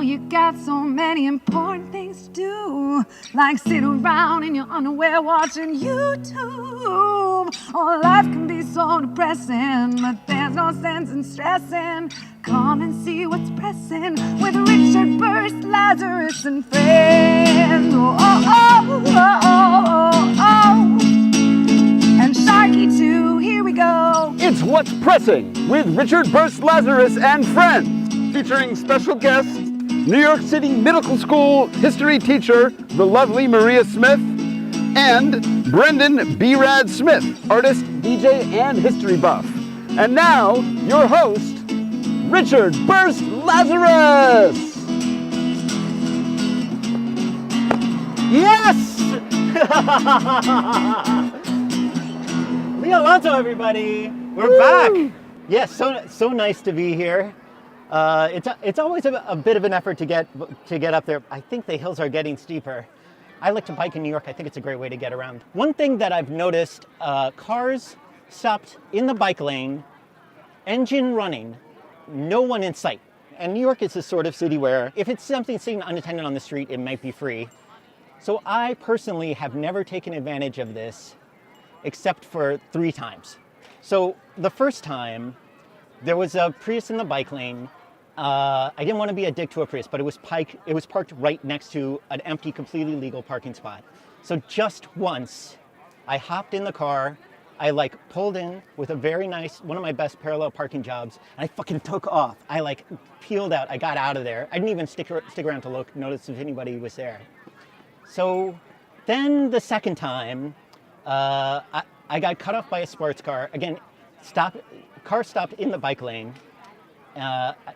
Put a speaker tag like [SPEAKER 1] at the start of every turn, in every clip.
[SPEAKER 1] know you got so many important things to do, like sit around in your underwear watching YouTube. Oh, life can be so depressing, but there's no sense in stressing. Come and see what's pressing with Richard, Burst-Lazarus, and friends. Oh, oh, oh, oh, oh, oh. And Sharky too, here we go.
[SPEAKER 2] It's What's Pressing with Richard, Burst-Lazarus, and friends, featuring special guest, New York City Medical School history teacher, the lovely Maria Smith, and Brendan B-Rad Smith, artist, DJ, and history buff. And now, your host, Richard Burst-Lazarus!
[SPEAKER 3] Yes! Leo Alonso, everybody! We're back! Yes, so nice to be here. It's always a bit of an effort to get up there. I think the hills are getting steeper. I like to bike in New York. I think it's a great way to get around. One thing that I've noticed, cars stopped in the bike lane, engine running, no one in sight. And New York is the sort of city where if it's something sitting unattended on the street, it might be free. So I personally have never taken advantage of this except for 3 times. So the first time, there was a Prius in the bike lane. I didn't want to be a dick to a Prius, but it was parked right next to an empty, completely legal parking spot. So just once, I hopped in the car, I pulled in with a very nice, one of my best parallel parking jobs, and I fucking took off. I peeled out, I got out of there. I didn't even stick around to notice if anybody was there. So then the second time, I got cut off by a sports car. Again, car stopped in the bike lane,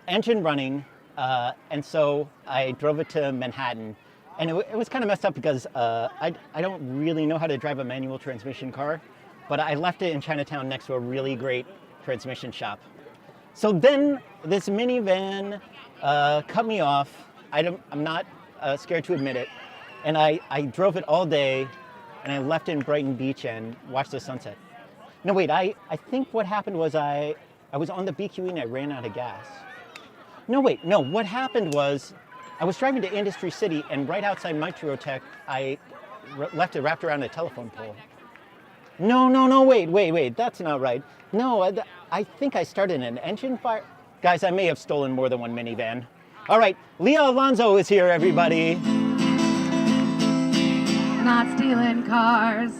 [SPEAKER 3] engine running, and so I drove it to Manhattan. And it was kind of messed up because I don't really know how to drive a manual transmission car, but I left it in Chinatown next to a really great transmission shop. So then this minivan cut me off. I'm not scared to admit it. And I drove it all day, and I left it in Brighton Beach and watched the sunset. No, wait, I think what happened was I was on the BQE and I ran out of gas. No, wait, no, what happened was I was driving to Industry City, and right outside Metrotech, I left it wrapped around a telephone pole. No, wait, that's not right. No, I think I started an engine fire. Guys, I may have stolen more than one minivan. All right, Leo Alonso is here, everybody.
[SPEAKER 1] Not stealing cars.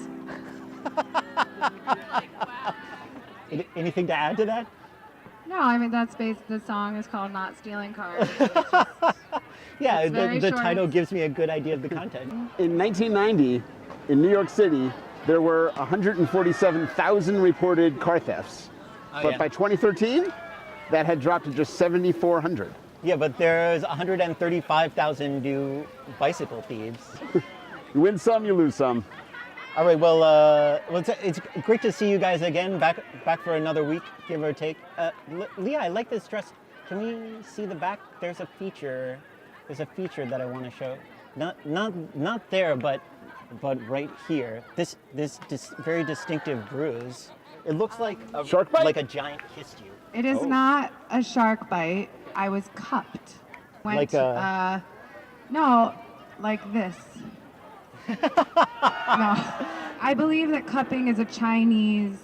[SPEAKER 3] Anything to add to that?
[SPEAKER 1] No, I mean, the song is called Not Stealing Cars.
[SPEAKER 3] Yeah, the title gives me a good idea of the content.
[SPEAKER 2] In 1990, in New York City, there were 147,000 reported car thefts. But by 2013, that had dropped to just 7,400.
[SPEAKER 3] Yeah, but there's 135,000 new bicycle thieves.
[SPEAKER 2] You win some, you lose some.
[SPEAKER 3] All right, well, it's great to see you guys again, back for another week, give or take. Leah, I like this dress. Can we see the back? There's a feature that I want to show. Not there, but right here. This very distinctive bruise. It looks like a
[SPEAKER 2] shark bite?
[SPEAKER 3] Like a giant kissed you.
[SPEAKER 1] It is not a shark bite. I was cupped. No, like this. No. I believe that cupping is a Chinese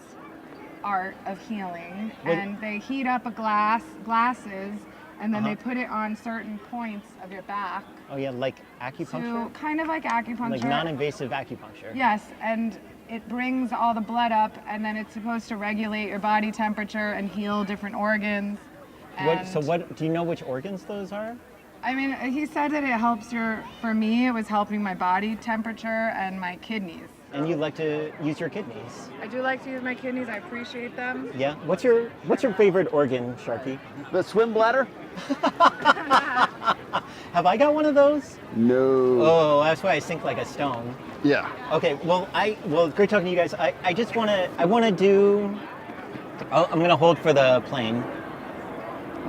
[SPEAKER 1] art of healing, and they heat up glasses, and then they put it on certain points of your back.
[SPEAKER 3] Oh yeah, like acupuncture?
[SPEAKER 1] So, kind of like acupuncture.
[SPEAKER 3] Like non-invasive acupuncture.
[SPEAKER 1] Yes, and it brings all the blood up, and then it's supposed to regulate your body temperature and heal different organs.
[SPEAKER 3] Do you know which organs those are?
[SPEAKER 1] I mean, he said that it helps for me, it was helping my body temperature and my kidneys.
[SPEAKER 3] And you like to use your kidneys?
[SPEAKER 1] I do like to use my kidneys, I appreciate them.
[SPEAKER 3] Yeah? What's your favorite organ, Sharky?
[SPEAKER 2] The swim bladder?
[SPEAKER 3] Have I got one of those?
[SPEAKER 2] No.
[SPEAKER 3] Oh, that's why I sink like a stone.
[SPEAKER 2] Yeah.
[SPEAKER 3] Okay, well, great talking to you guys. I just want to do, I'm going to hold for the plane.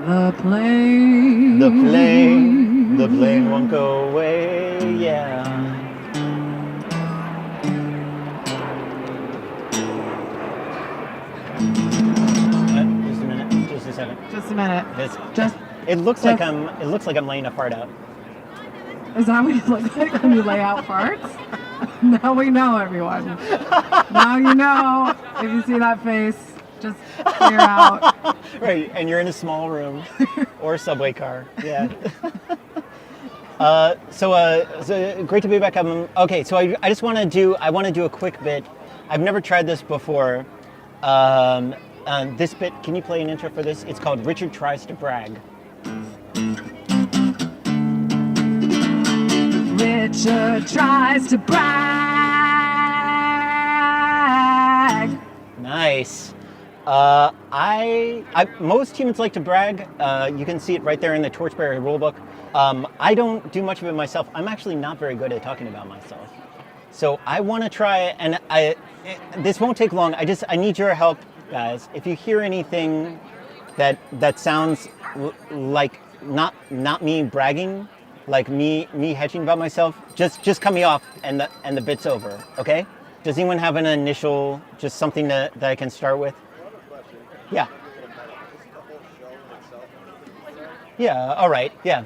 [SPEAKER 1] The plane.
[SPEAKER 3] The plane won't go away, yeah. Just a minute.
[SPEAKER 1] Just a minute. Just
[SPEAKER 3] It looks like I'm laying a fart out.
[SPEAKER 1] Is that what you look like when you lay out farts? Now we know, everyone. Now you know. If you see that face, just clear out.
[SPEAKER 3] Right, and you're in a small room or a subway car. Yeah. So great to be back. Okay, so I just want to do a quick bit. I've never tried this before. This bit, can you play an intro for this? It's called Richard Tries to Brag.
[SPEAKER 1] Richard tries to brag.
[SPEAKER 3] Nice. Most humans like to brag. You can see it right there in the Torchbearer rulebook. I don't do much of it myself. I'm actually not very good at talking about myself. So I want to try it, and this won't take long. I need your help, guys. If you hear anything that sounds like not me bragging, like me hedging about myself, just cut me off, and the bit's over. Okay? Does anyone have an initial, just something that I can start with? Yeah. Yeah, all right, yeah.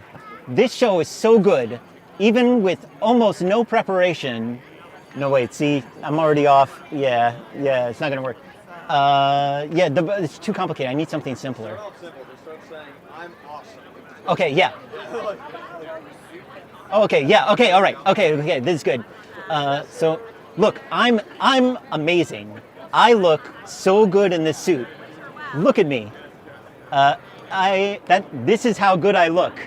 [SPEAKER 3] This show is so good, even with almost no preparation. No, wait, see, I'm already off. Yeah, it's not gonna work. It's too complicated. I need something simpler. Okay, yeah. Oh, okay, yeah, okay, all right. Okay, this is good. So, look, I'm amazing. I look so good in this suit. Look at me. This is how good I look.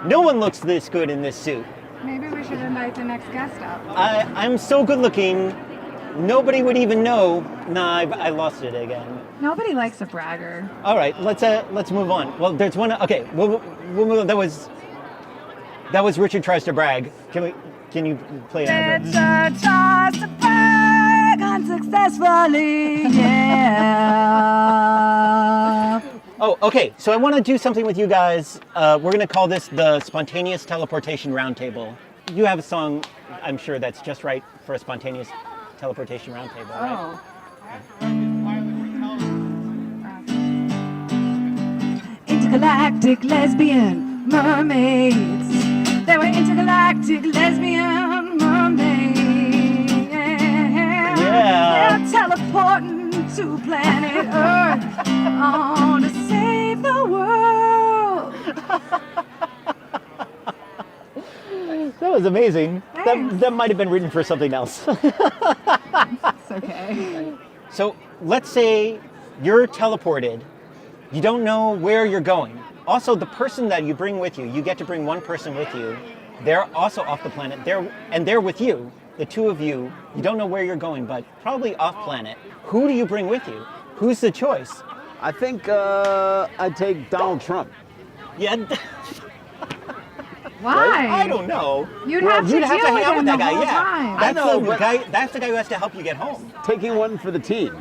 [SPEAKER 3] No one looks this good in this suit.
[SPEAKER 1] Maybe we should invite the next guest up.
[SPEAKER 3] I'm so good looking, nobody would even know. Nah, I lost it again.
[SPEAKER 1] Nobody likes a bragger.
[SPEAKER 3] All right, let's move on. Well, there's one. Okay, we'll move on. That was Richard Tries to Brag. Can you play it?
[SPEAKER 1] Richard tries to brag unsuccessfully, yeah.
[SPEAKER 3] Oh, okay. So I want to do something with you guys. We're going to call this the Spontaneous Teleportation Roundtable. You have a song, I'm sure, that's just right for a spontaneous teleportation roundtable, right?
[SPEAKER 1] Oh. Intergalactic lesbian mermaids. They were intergalactic lesbian mermaids.
[SPEAKER 3] Yeah.
[SPEAKER 1] They're teleporting to planet Earth to save the world.
[SPEAKER 3] That was amazing.
[SPEAKER 1] Thanks.
[SPEAKER 3] That might have been written for something else.
[SPEAKER 1] It's okay.
[SPEAKER 3] So let's say you're teleported. You don't know where you're going. Also, the person that you bring with you, you get to bring one person with you. They're also off the planet. They're with you. The two of you. You don't know where you're going, but probably off planet. Who do you bring with you? Who's the choice?
[SPEAKER 2] I think I'd take Donald Trump.
[SPEAKER 3] Yeah.
[SPEAKER 1] Why?
[SPEAKER 3] I don't know.
[SPEAKER 1] You'd have to
[SPEAKER 3] hang
[SPEAKER 1] deal with
[SPEAKER 3] out
[SPEAKER 1] him
[SPEAKER 3] with that
[SPEAKER 1] the
[SPEAKER 3] guy.
[SPEAKER 1] whole
[SPEAKER 3] Yeah.
[SPEAKER 1] time.
[SPEAKER 2] I know, but-
[SPEAKER 3] That's the guy who has to help you get home.
[SPEAKER 2] Taking one for the team.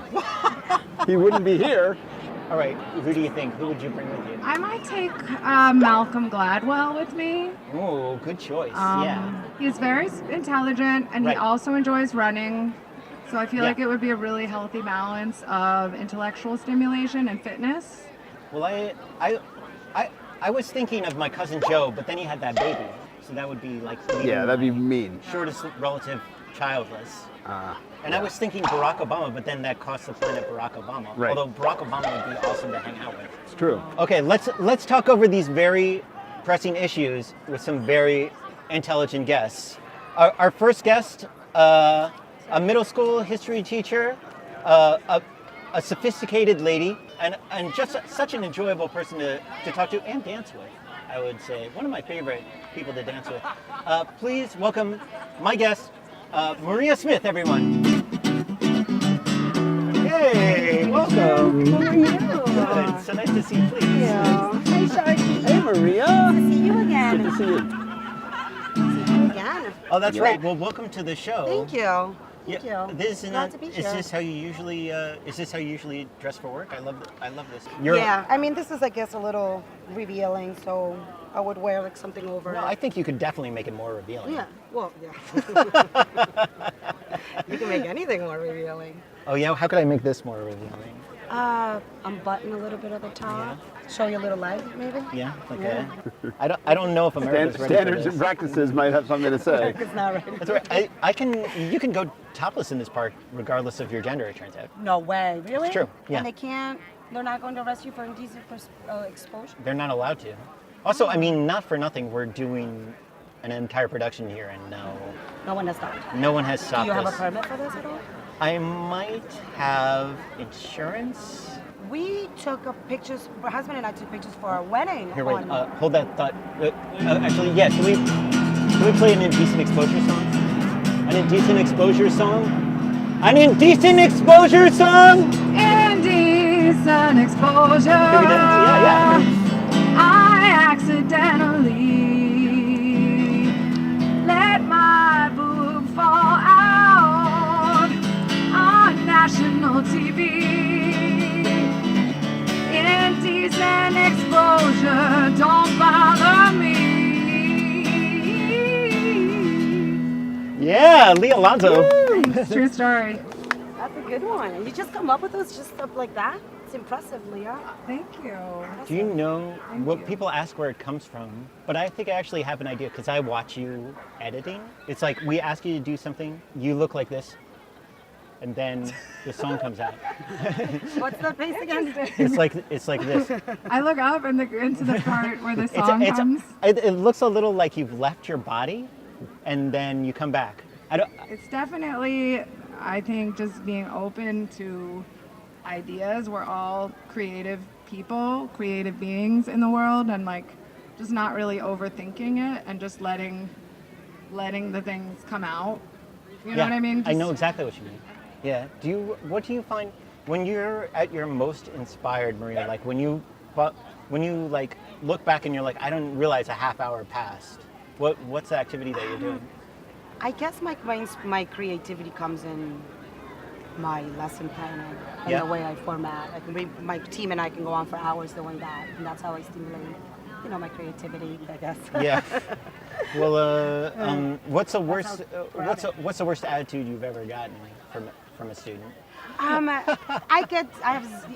[SPEAKER 2] He wouldn't be here.
[SPEAKER 3] All right. Who do you think? Who would you bring with you?
[SPEAKER 1] I might take Malcolm Gladwell with me.
[SPEAKER 3] Oh, good choice. Yeah.
[SPEAKER 1] He's very intelligent, and
[SPEAKER 3] Right.
[SPEAKER 1] he also enjoys running. So I feel
[SPEAKER 3] Yeah.
[SPEAKER 1] like it would be a really healthy balance of intellectual stimulation and fitness.
[SPEAKER 3] Well, I was thinking of my cousin Joe, but then he had that baby, so that would be like
[SPEAKER 2] Yeah, that'd be mean.
[SPEAKER 3] shortest relative childless. And I was thinking Barack Obama, but then that costs the planet Barack Obama.
[SPEAKER 2] Right.
[SPEAKER 3] Although Barack Obama would be awesome to hang out with.
[SPEAKER 2] It's true.
[SPEAKER 3] Okay, let's talk over these very pressing issues with some very intelligent guests. Our first guest, a middle school history teacher, a sophisticated lady, and just such an enjoyable person to talk to and dance with, I would say. One of my favorite people to dance with. Please welcome my guest, Maria Smith, everyone. Hey, welcome.
[SPEAKER 4] How are you?
[SPEAKER 3] Good. So nice to see you, please.
[SPEAKER 4] Hi, Sharky.
[SPEAKER 2] Hey, Maria.
[SPEAKER 4] See you
[SPEAKER 2] Good
[SPEAKER 4] again.
[SPEAKER 2] to see you.
[SPEAKER 4] See you again.
[SPEAKER 3] Oh, that's
[SPEAKER 2] Yeah.
[SPEAKER 3] right. Well, welcome to the show.
[SPEAKER 4] Thank you. Thank
[SPEAKER 3] Yeah,
[SPEAKER 4] you.
[SPEAKER 3] this
[SPEAKER 4] Glad to be
[SPEAKER 3] is
[SPEAKER 4] here.
[SPEAKER 3] this how you usually dress for work? I love this.
[SPEAKER 4] Yeah, I mean, this is, I guess, a little revealing, so I would wear like something over
[SPEAKER 3] No,
[SPEAKER 4] it.
[SPEAKER 3] I think you could definitely make it more revealing.
[SPEAKER 4] Yeah, well, yeah. You can make anything more revealing.
[SPEAKER 3] Oh yeah, how could I make this more revealing?
[SPEAKER 4] Unbutton a little bit at the top. Show your little leg, maybe.
[SPEAKER 3] Yeah, okay. I don't know if America's ready
[SPEAKER 2] Standards
[SPEAKER 3] for
[SPEAKER 2] and
[SPEAKER 3] this.
[SPEAKER 2] practices might have something to say.
[SPEAKER 4] It's not ready.
[SPEAKER 3] That's all right. You can go topless in this park regardless of your gender, it turns out.
[SPEAKER 4] No way, really?
[SPEAKER 3] It's true, yeah.
[SPEAKER 4] And they're not going to arrest you for indecent exposure?
[SPEAKER 3] They're not allowed to. Also, I mean, not for nothing, we're doing an entire production here and
[SPEAKER 4] No one has stopped.
[SPEAKER 3] no one has
[SPEAKER 4] Do
[SPEAKER 3] stopped
[SPEAKER 4] you have a
[SPEAKER 3] us.
[SPEAKER 4] permit for this at all?
[SPEAKER 3] I might have insurance.
[SPEAKER 4] We took pictures, my husband and I took pictures for our wedding.
[SPEAKER 3] Here, wait,
[SPEAKER 4] on-
[SPEAKER 3] hold that thought. Actually, yeah, can we play an indecent exposure song? An indecent exposure song? An indecent exposure song?
[SPEAKER 1] Indecent exposure.
[SPEAKER 3] Maybe that's, yeah.
[SPEAKER 1] I accidentally let my boob fall out on national TV. Indecent exposure, don't bother me.
[SPEAKER 3] Yeah, Lee Alonso.
[SPEAKER 1] True story.
[SPEAKER 4] That's a good one. And you just come up with those just stuff like that? It's impressive, Leah.
[SPEAKER 1] Thank you.
[SPEAKER 3] Do you know what
[SPEAKER 1] you.
[SPEAKER 3] people ask where it comes from? But I think I actually have an idea because I watch you editing. It's like we ask you to do something, you look like this, and then the song comes out.
[SPEAKER 4] What's the pace again?
[SPEAKER 3] It's like this.
[SPEAKER 1] I look up into the part where the song comes.
[SPEAKER 3] It looks a little like you've left your body, and then you come back.
[SPEAKER 1] It's definitely, I think, just being open to ideas. We're all creative people, creative beings in the world, and like just not really overthinking it and just letting the things come out. You know what I mean?
[SPEAKER 3] I know
[SPEAKER 1] Just-
[SPEAKER 3] exactly what you mean. Yeah. What do you find when you're at your most inspired, Maria? Like when you like look back and you're like, I don't realize a half hour passed. What's the activity that you're doing?
[SPEAKER 4] I guess my creativity comes in my lesson planning and
[SPEAKER 3] Yeah.
[SPEAKER 4] the way I format. My team and I can go on for hours doing that, and that's how I stimulate, my creativity, I guess.
[SPEAKER 3] Yeah. Well, what's the worst?
[SPEAKER 4] That's how
[SPEAKER 3] What's the worst attitude you've ever gotten from a student?
[SPEAKER 4] I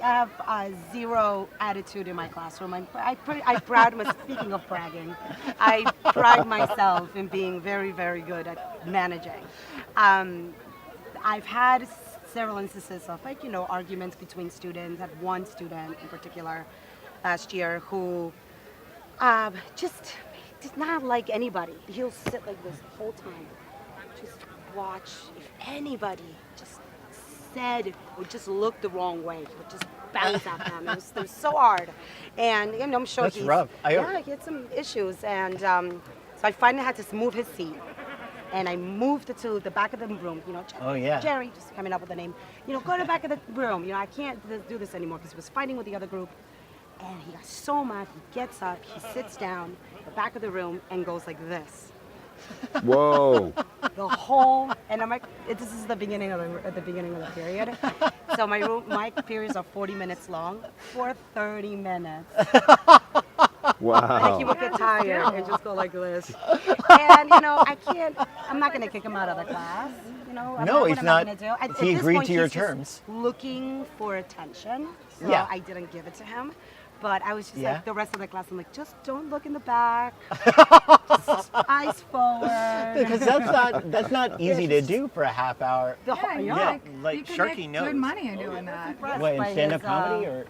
[SPEAKER 4] have zero attitude in my classroom. I pride myself. Speaking of bragging, I pride myself in being very, very good at managing. I've had several instances of arguments between students. I had one student in particular last year who just did not like anybody. He'll sit like this the whole time, just watch if anybody just said or just looked the wrong way. He would just bounce at them. It was so hard, and I'm sure
[SPEAKER 3] That's rough.
[SPEAKER 4] he had some issues, and so I finally had to move his seat. And I moved it to the back of the room,
[SPEAKER 3] Oh, yeah.
[SPEAKER 4] Jerry, just coming up with a name, go to the back of the room, I can't do this anymore because he was fighting with the other group. And he got so mad, he gets up, he sits down at the back of the room and goes like this.
[SPEAKER 2] Whoa.
[SPEAKER 4] The whole, and I'm like, this is the beginning of the period. So my periods are 40 minutes long for 30 minutes. And he
[SPEAKER 2] Wow.
[SPEAKER 4] would get tired and just go like this. And I'm not gonna kick him out of the class.
[SPEAKER 3] No, he's not. He agreed to your terms.
[SPEAKER 4] Looking for attention. So
[SPEAKER 3] Yeah.
[SPEAKER 4] I didn't give it to him. But I was just
[SPEAKER 3] Yeah.
[SPEAKER 4] like the rest of the class. I'm like, just don't look in the back. Just eyes forward.
[SPEAKER 3] Because that's not easy to do for a half hour.
[SPEAKER 1] Yeah,
[SPEAKER 3] like
[SPEAKER 1] you could
[SPEAKER 3] Sharky
[SPEAKER 1] make
[SPEAKER 3] knows.
[SPEAKER 1] good money in doing that.
[SPEAKER 4] Impressed
[SPEAKER 3] What, in
[SPEAKER 4] by
[SPEAKER 3] stand-up
[SPEAKER 4] his,
[SPEAKER 3] comedy or?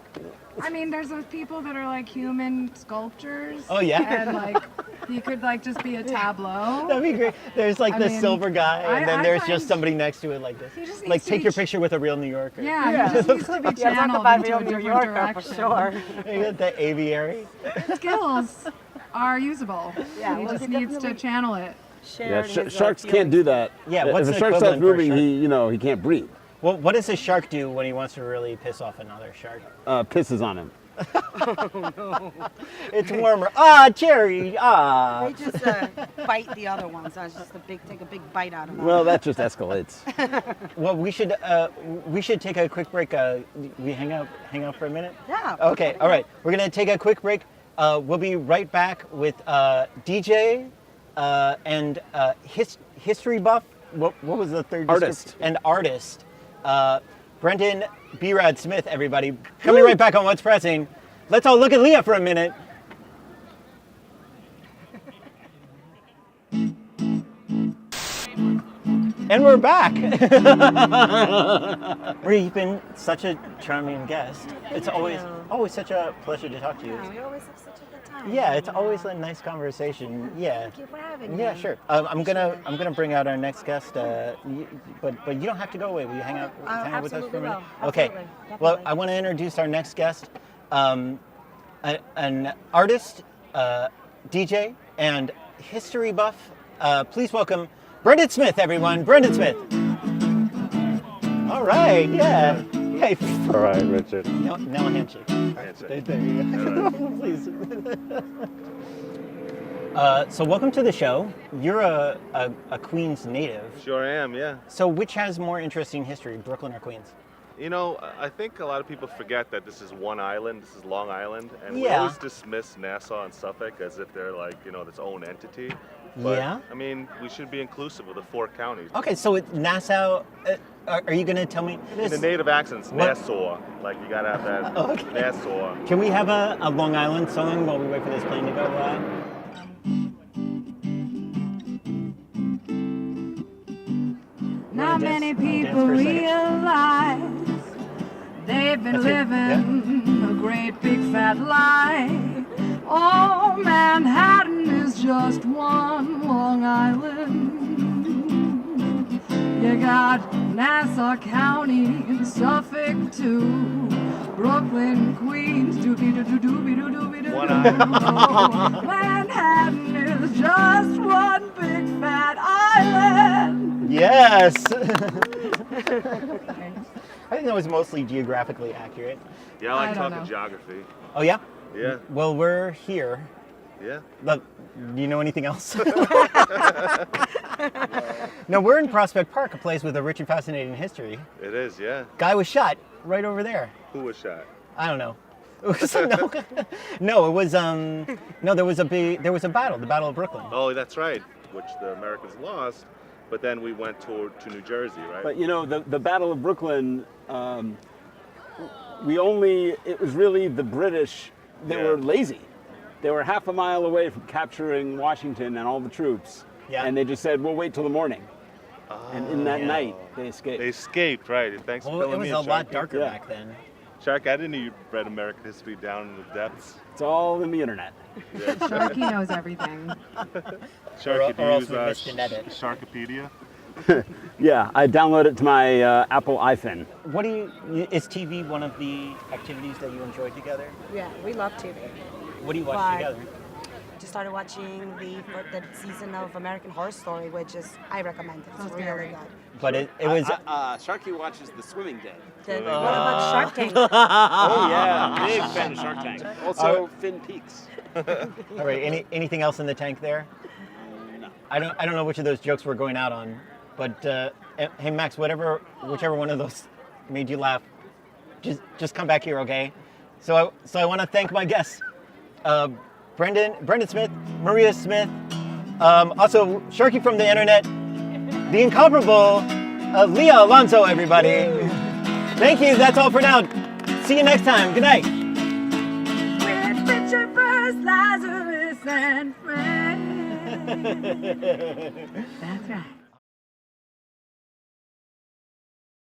[SPEAKER 1] I mean, there's those people that are like human sculptures.
[SPEAKER 3] Oh, yeah?
[SPEAKER 1] And like, you could like just be a tableau.
[SPEAKER 3] That'd be great. There's like
[SPEAKER 1] I
[SPEAKER 3] the
[SPEAKER 1] mean,
[SPEAKER 3] silver guy, and then
[SPEAKER 1] I
[SPEAKER 3] there's
[SPEAKER 1] find-
[SPEAKER 3] just somebody next to it like this.
[SPEAKER 1] He just
[SPEAKER 3] Like
[SPEAKER 1] needs to
[SPEAKER 3] take
[SPEAKER 1] be
[SPEAKER 3] your picture with a real New Yorker.
[SPEAKER 1] Yeah, he just needs to be
[SPEAKER 4] Yeah, talk
[SPEAKER 1] channeled
[SPEAKER 4] about
[SPEAKER 1] into
[SPEAKER 4] real
[SPEAKER 1] a
[SPEAKER 4] New
[SPEAKER 1] different
[SPEAKER 4] Yorker
[SPEAKER 1] direction.
[SPEAKER 4] for sure.
[SPEAKER 3] You got the aviary.
[SPEAKER 1] Skills are usable.
[SPEAKER 4] Yeah,
[SPEAKER 1] He
[SPEAKER 4] well,
[SPEAKER 1] just
[SPEAKER 4] he
[SPEAKER 1] needs to
[SPEAKER 4] definitely-
[SPEAKER 1] channel it.
[SPEAKER 2] Yeah,
[SPEAKER 4] Shared his,
[SPEAKER 2] sharks can't
[SPEAKER 4] feelings.
[SPEAKER 2] do that.
[SPEAKER 3] Yeah, what's
[SPEAKER 2] if
[SPEAKER 3] the
[SPEAKER 2] a shark starts
[SPEAKER 3] equivalent for a
[SPEAKER 2] moving,
[SPEAKER 3] shark?
[SPEAKER 2] he can't breathe.
[SPEAKER 3] Well, what does a shark do when he wants to really piss off another shark?
[SPEAKER 2] Pisses on him.
[SPEAKER 3] It's warmer. Ah, Jerry. Ah.
[SPEAKER 4] They just bite the other ones. So it's just take a big bite out of them.
[SPEAKER 2] Well, that just escalates.
[SPEAKER 3] Well, we should take a quick break. We hang out for a minute.
[SPEAKER 4] Yeah.
[SPEAKER 3] Okay. All right. We're gonna take a quick break. We'll be right back with DJ and history buff. What was the third?
[SPEAKER 2] Artist.
[SPEAKER 3] And artist. Brendan B-Rad Smith, everybody. Coming right back on What's Pressing. Let's all look at Leah for a minute. And we're back. Marie, you've been such a charming guest. It's always such a pleasure to talk to you.
[SPEAKER 4] Yeah, we always have such a good time.
[SPEAKER 3] Yeah, it's always a nice conversation. Yeah.
[SPEAKER 4] Thank you for having me.
[SPEAKER 3] Yeah, sure. I'm gonna bring out our next guest, but you don't have to go away. Will you hang out with us for a minute?
[SPEAKER 4] Absolutely will.
[SPEAKER 3] Okay.
[SPEAKER 4] Absolutely.
[SPEAKER 3] Well,
[SPEAKER 4] Definitely.
[SPEAKER 3] I want to introduce our next guest, an artist, DJ, and history buff. Please welcome Brendan Smith, everyone. Brendan Smith. All right. Yeah. Hey.
[SPEAKER 5] All right, Richard.
[SPEAKER 3] Now a handshake. There you go. Please. So welcome to the show. You're a Queens native.
[SPEAKER 5] Sure am, yeah.
[SPEAKER 3] So which has more interesting history, Brooklyn or Queens?
[SPEAKER 5] You know, I think a lot of people forget that this is one island. This is Long Island, and we
[SPEAKER 3] Yeah.
[SPEAKER 5] always dismiss Nassau and Suffolk as if they're like, its own entity. But,
[SPEAKER 3] Yeah.
[SPEAKER 5] I mean, we should be inclusive of the 4 counties.
[SPEAKER 3] Okay, so it's Nassau. Are you going to tell me
[SPEAKER 5] In
[SPEAKER 3] this?
[SPEAKER 5] the native accents,
[SPEAKER 3] What?
[SPEAKER 5] Nassau. Like, you gotta have that
[SPEAKER 3] Okay.
[SPEAKER 5] Nassau.
[SPEAKER 3] Can we have a Long Island song while we wait for this plane to go by?
[SPEAKER 1] Not
[SPEAKER 3] dance-
[SPEAKER 1] many
[SPEAKER 3] wanna dance
[SPEAKER 1] people
[SPEAKER 3] for a second?
[SPEAKER 1] realize they've been
[SPEAKER 3] That's it,
[SPEAKER 1] living a great big fat lie. Oh, Manhattan is just one Long Island. You got Nassau County and Suffolk too. Brooklyn, Queens, doobie-doo-doo-doo-doo-doo-doo.
[SPEAKER 5] One island.
[SPEAKER 1] Oh, Manhattan is just one big fat island.
[SPEAKER 3] Yes. I think that was mostly geographically accurate.
[SPEAKER 5] Yeah, I like
[SPEAKER 1] I don't
[SPEAKER 5] talking
[SPEAKER 1] know.
[SPEAKER 5] geography.
[SPEAKER 3] Oh yeah.
[SPEAKER 5] Yeah,
[SPEAKER 3] Well, we're here.
[SPEAKER 5] yeah.
[SPEAKER 3] Look, do you know anything else? No, we're in Prospect Park, a place with a rich and fascinating history.
[SPEAKER 5] It is, yeah.
[SPEAKER 3] Guy was shot right over there.
[SPEAKER 5] Who was shot?
[SPEAKER 3] I don't know. It was, no, it was no. There was a battle, the Battle of Brooklyn.
[SPEAKER 5] Oh, that's right, which the Americans lost, but then we went to New Jersey, right?
[SPEAKER 2] But the Battle of Brooklyn, it was really the British that
[SPEAKER 5] Yeah.
[SPEAKER 2] were lazy. They were half a mile away from capturing Washington and all the troops.
[SPEAKER 3] Yeah.
[SPEAKER 2] And they just said, we'll wait till the morning. And in that
[SPEAKER 3] yeah.
[SPEAKER 2] night, they escaped.
[SPEAKER 5] They escaped, right? Thanks for
[SPEAKER 3] Well,
[SPEAKER 5] filling
[SPEAKER 3] it was
[SPEAKER 5] me
[SPEAKER 3] a
[SPEAKER 5] in,
[SPEAKER 3] lot
[SPEAKER 5] Sharky.
[SPEAKER 3] darker
[SPEAKER 2] Yeah.
[SPEAKER 3] back then.
[SPEAKER 5] Shark, I didn't know you read American history down in the depths.
[SPEAKER 2] It's all in the internet.
[SPEAKER 1] Sharky knows everything.
[SPEAKER 5] Sharky, do
[SPEAKER 3] or
[SPEAKER 5] you
[SPEAKER 3] else
[SPEAKER 5] use
[SPEAKER 3] we missed an edit.
[SPEAKER 5] Sharkopedia?
[SPEAKER 2] Yeah, I download it to my Apple iPhone.
[SPEAKER 3] Is TV one of the activities that you enjoy together?
[SPEAKER 4] Yeah, we love TV.
[SPEAKER 3] What do you watch
[SPEAKER 4] But-
[SPEAKER 3] together?
[SPEAKER 4] Just started watching the season of American Horror Story, which I recommend. It's
[SPEAKER 1] Sounds
[SPEAKER 4] really
[SPEAKER 1] scary.
[SPEAKER 4] good.
[SPEAKER 3] But it was.
[SPEAKER 6] Sharky watches The Swimming Dead.
[SPEAKER 4] What about Shark Tank?
[SPEAKER 6] Oh yeah, big fan of Shark Tank. Also, Finn Peaks.
[SPEAKER 3] All right. Anything else in the tank there?
[SPEAKER 6] No.
[SPEAKER 3] I don't know which of those jokes we're going out on, but hey Max, whichever one of those made you laugh, just come back here, okay? So I want to thank my guests, Brendan Smith, Maria Smith, also Sharky from the internet, the incomparable Leah Alonso, everybody. Thank you. That's all for now. See you next time. Good night.
[SPEAKER 1] With Richard Burst-Lazarus and friends. That's right.